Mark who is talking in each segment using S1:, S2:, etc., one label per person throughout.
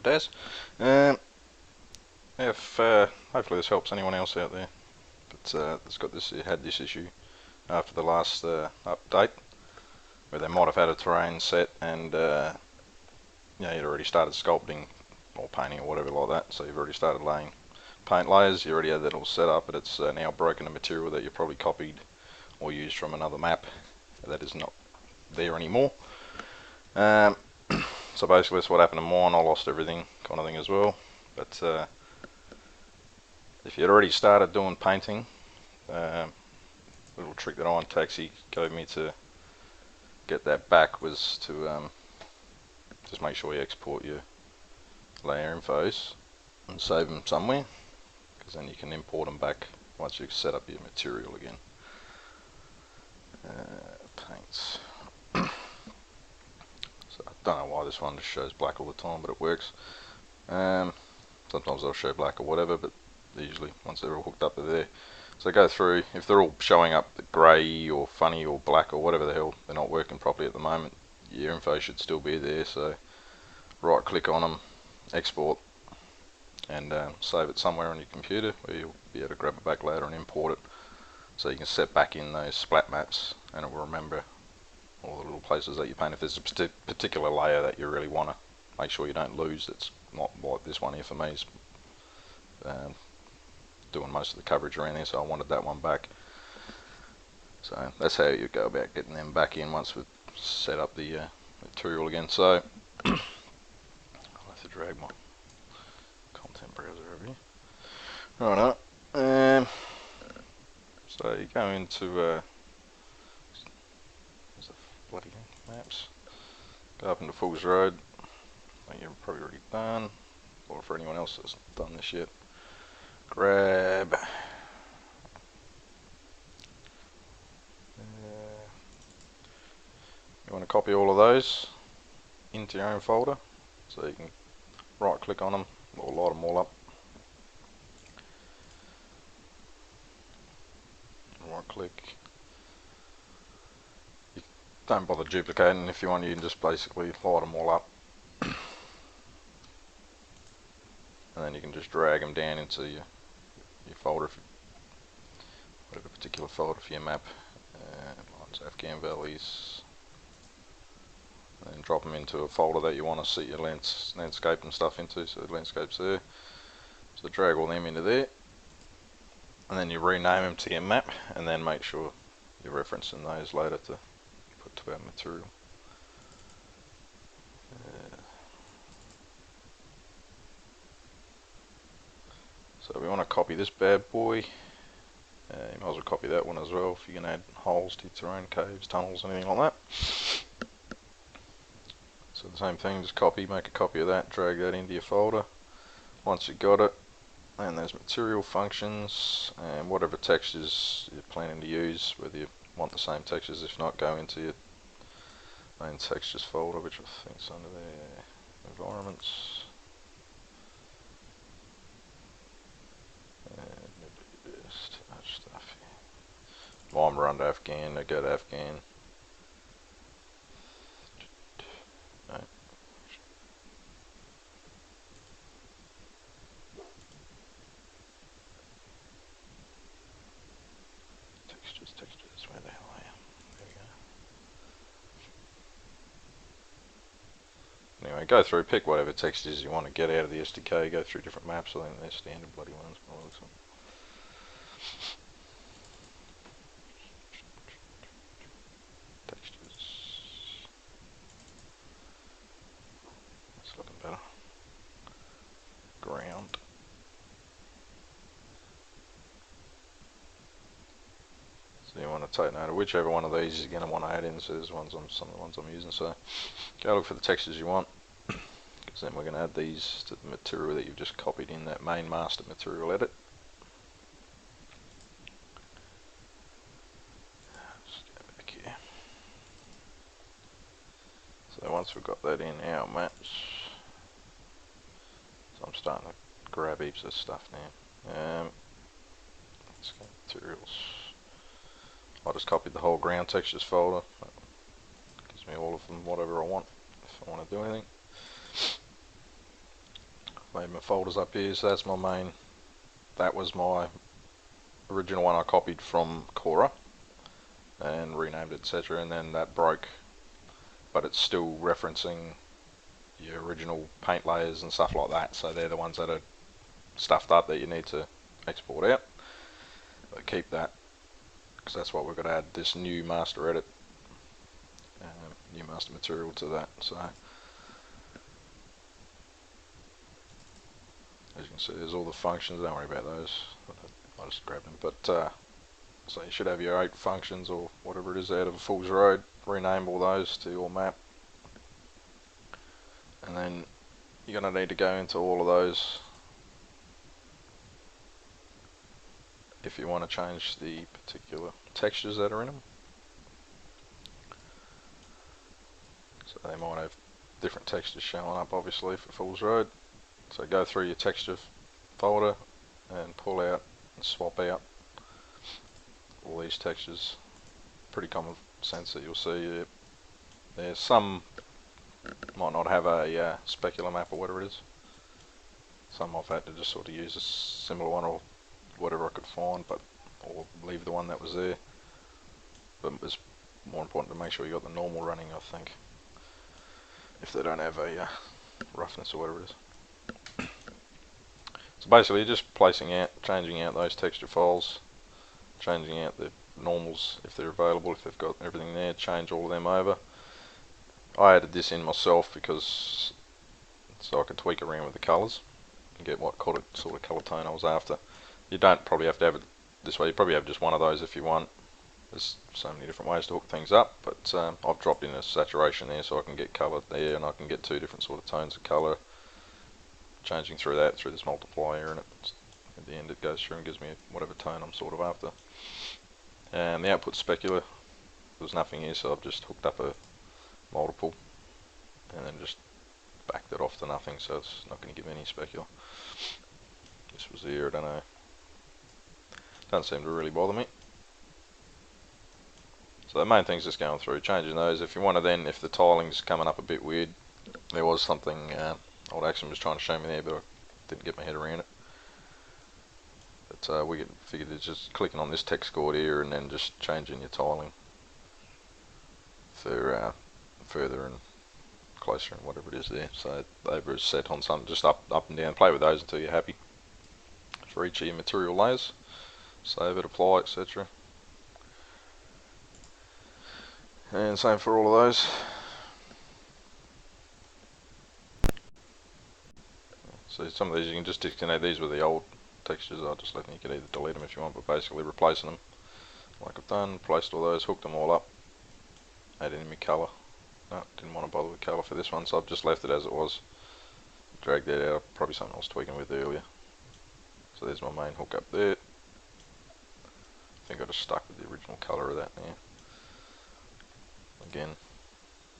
S1: Daz. If hopefully this helps anyone else out there that's got this had this issue after the last update, where they might have had a terrain set and you'd already started sculpting or painting or whatever like that, so you've already started laying paint layers, you already had that all set up, but it's now broken a material that you probably copied or used from another map that is not there anymore. So basically that's what happened to mine. I lost everything kind of thing as well. But if you'd already started doing painting, little trick that Iron Taxi gave me to get that back was to just make sure you export your layer infos and save them somewhere, because then you can import them back once you've set up your material again. Paints. So I don't know why this one just shows black all the time, but it works. Sometimes they'll show black or whatever, but usually once they're all hooked up, they're there. So go through, if they're all showing up grey or funny or black or whatever the hell, they're not working properly at the moment, your info should still be there. So right click on them, export, and save it somewhere on your computer where you'll be able to grab it back later and import it, so you can set back in those splat maps and it will remember all the little places that you paint. If there's a particular layer that you really want to make sure you don't lose, it's not like this one here for me, is doing most of the coverage around there, so I wanted that one back. So that's how you go about getting them back in once we've set up the material again. So I'll have to drag my content browser over here. Right, so you go into there's the bloody maps. Go up into Fools Road. I think you've probably already done, or for anyone else that's done this yet, grab you want to copy all of those into your own folder, so you can right click on them or light them all up, right click. You don't bother duplicating. If you want, you can just basically light them all up and then you can just drag them down into your folder, whatever particular folder for your map. Mine's Afghan Valleys, and then drop them into a folder that you want to set your landscape and stuff into, so the landscape's there. So drag all them into there, and then you rename them to your map, and then make sure you're referencing those later to put to our material. So we want to copy this bad boy. You might as well copy that one as well if you can add holes to your terrain, caves, tunnels, anything like that. So the same thing, just copy, make a copy of that, drag that into your folder. Once you've got it, and there's material functions, and whatever textures you're planning to use, whether you want the same textures, if not, go into your main textures folder, which I think is under there, environments. Stuff here. While we're under Afghan, I go to Afghan. No. Textures, where the hell I am? There we go. Anyway, go through, pick whatever textures you want to get out of the SDK, go through different maps. I think they're standard bloody ones. Textures. That's looking better. Ground. So you want to take note of whichever one of these you're going to want to add in. So there's some of the ones I'm using. So go look for the textures you want, because then we're going to add these to the material that you've just copied in that main master material edit. Just go back here. So once we've got that in our maps, so I'm starting to grab heaps of stuff now. Let's go materials. I just copied the whole ground textures folder. That gives me all of them, whatever I want, if I want to do anything. made my folders up here, so that's my main. That was my original one I copied from Cora and renamed it, etc. And then that broke, but it's still referencing your original paint layers and stuff like that, so they're the ones that are stuffed up that you need to export out. But keep that, because that's what we're going to add this new master edit, new master material to that. So as you can see, there's all the functions. Don't worry about those, I just grabbed them. But so you should have your 8 functions or whatever it is out of a Fool's Road. Rename all those to your map, and then you're going to need to go into all of those if you want to change the particular textures that are in them. So they might have different textures showing up, obviously, for Fool's Road. So go through your texture folder and pull out and swap out all these textures. Pretty common sense that you'll see. There's some might not have a specular map or whatever it is. Some I've had to just sort of use a similar one or whatever I could find, or leave the one that was there. But it's more important to make sure you got the normal running, I think, if they don't have a roughness or whatever it is. So basically, just placing out, changing out those texture files, changing out the normals if they're available, if they've got everything there, change all of them over. I added this in myself because so I could tweak around with the colours and get what sort of colour tone I was after. You don't probably have to have it this way. You probably have just one of those if you want. There's so many different ways to hook things up, but I've dropped in a saturation there so I can get colour there, and I can get 2 different sort of tones of colour, changing through that through this multiplier, and at the end it goes through and gives me whatever tone I'm sort of after. And the output specular, there's nothing here, so I've just hooked up a multiple and then just backed it off to nothing, so it's not going to give any specular. This was here, I don't know, doesn't seem to really bother me. So the main thing is just going through, changing those. If you want to then, if the tiling's coming up a bit weird, there was something old Action was trying to show me there, but I didn't get my head around it. But we figured it's just clicking on this text chord here and then just changing your tiling for further and closer and whatever it is there. So over is set on something, just up and down. Play with those until you're happy for each of your material layers. Save it, apply, etc. And same for all of those. So some of these you can just disconnect. These were the old textures. I just let them, you can either delete them if you want, but basically replacing them like I've done. Placed all those, hooked them all up, added in my colour. No, didn't want to bother with colour for this one, so I've just left it as it was. Dragged that out, probably something I was tweaking with earlier. So there's my main hook up there. I think I just stuck with the original colour of that now. Again,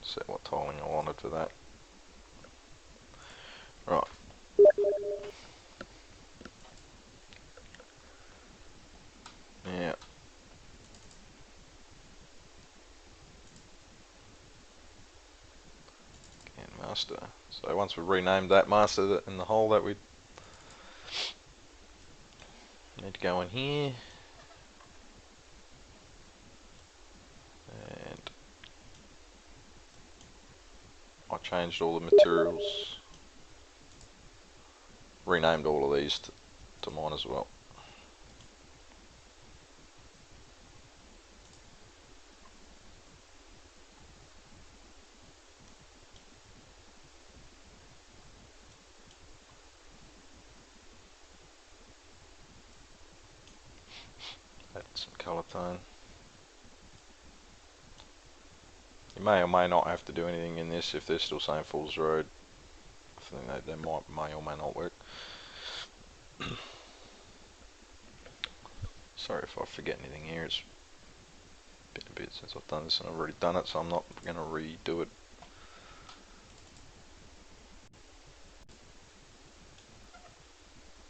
S1: set what tiling I wanted for that. Right. Yeah. And master. So once we've renamed that master in the hole, that we need to go in here. And I changed all the materials, renamed all of these to mine as well. Add some colour tone. You may or may not have to do anything in this if they're still saying Fool's Road. I think they may or may not work. Sorry if I forget anything here, it's been a bit since I've done this and I've already done it, so I'm not going to redo it.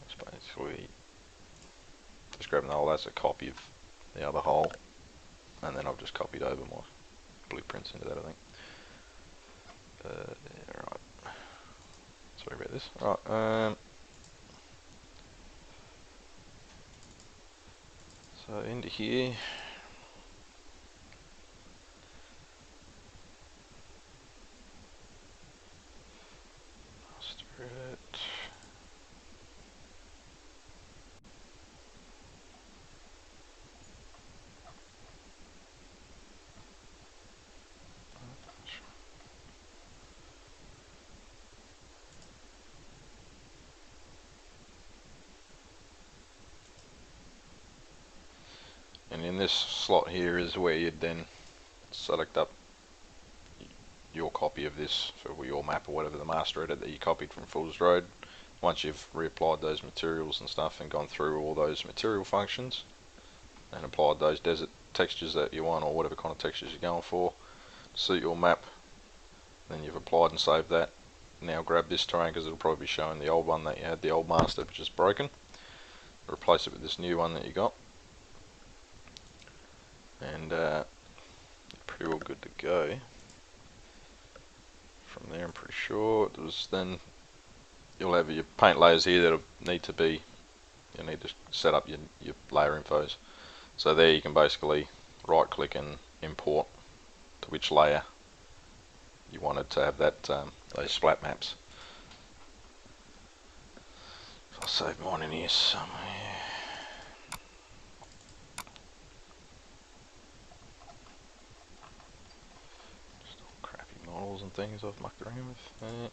S1: It's basically just grabbing the hole, that's a copy of the other hole, and then I've just copied over my blueprints into that, I think. Yeah, right. Sorry about this. Right, so into here. Master it. And in this slot here is where you'd then select up your copy of this for your map or whatever, the master edit that you copied from Fool's Road. Once you've reapplied those materials and stuff and gone through all those material functions and applied those desert textures that you want or whatever kind of textures you're going for to suit your map, then you've applied and saved that. Now grab this terrain because it'll probably be showing the old one that you had, the old master, which is broken. Replace it with this new one that you got, and pretty well good to go. From there I'm pretty sure it was, then you'll have your paint layers here that'll need to be, you need to set up your layer infos. So there you can basically right click and import to which layer you wanted to have that those splat maps. I'll save mine in here somewhere. Just all crappy models and things I've mucked around with.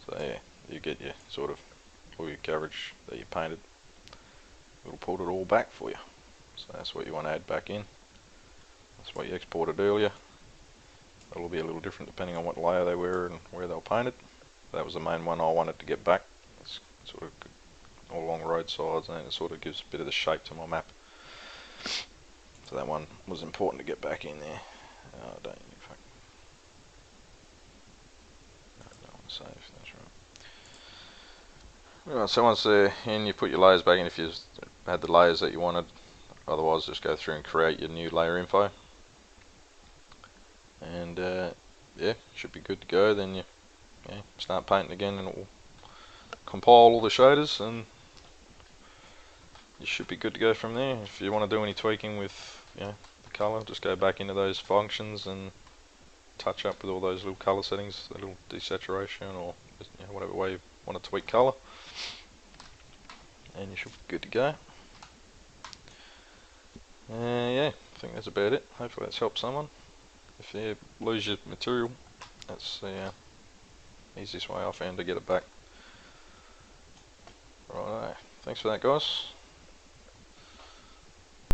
S1: So yeah, you get your sort of all your coverage that you painted. It'll pull it all back for you. So that's what you want to add back in. That's what you exported earlier. It'll be a little different depending on what layer they were and where they were painted. That was the main one I wanted to get back. It's sort of all along the roadsides, and it sort of gives a bit of the shape to my map. So that one was important to get back in there. Oh, don't you fuck. No, I don't want to save, that's right. Right, so once they're in, you put your layers back in if you had the layers that you wanted. Otherwise, just go through and create your new layer info. And yeah, should be good to go. Then you start painting again, and it will compile all the shaders, and you should be good to go from there. If you want to do any tweaking with the colour, just go back into those functions and touch up with all those little colour settings, a little desaturation, or whatever way you want to tweak colour, and you should be good to go. Yeah, I think that's about it. Hopefully that's helped someone. If you lose your material, that's the easiest way I found to get it back. Right, thanks for that, guys.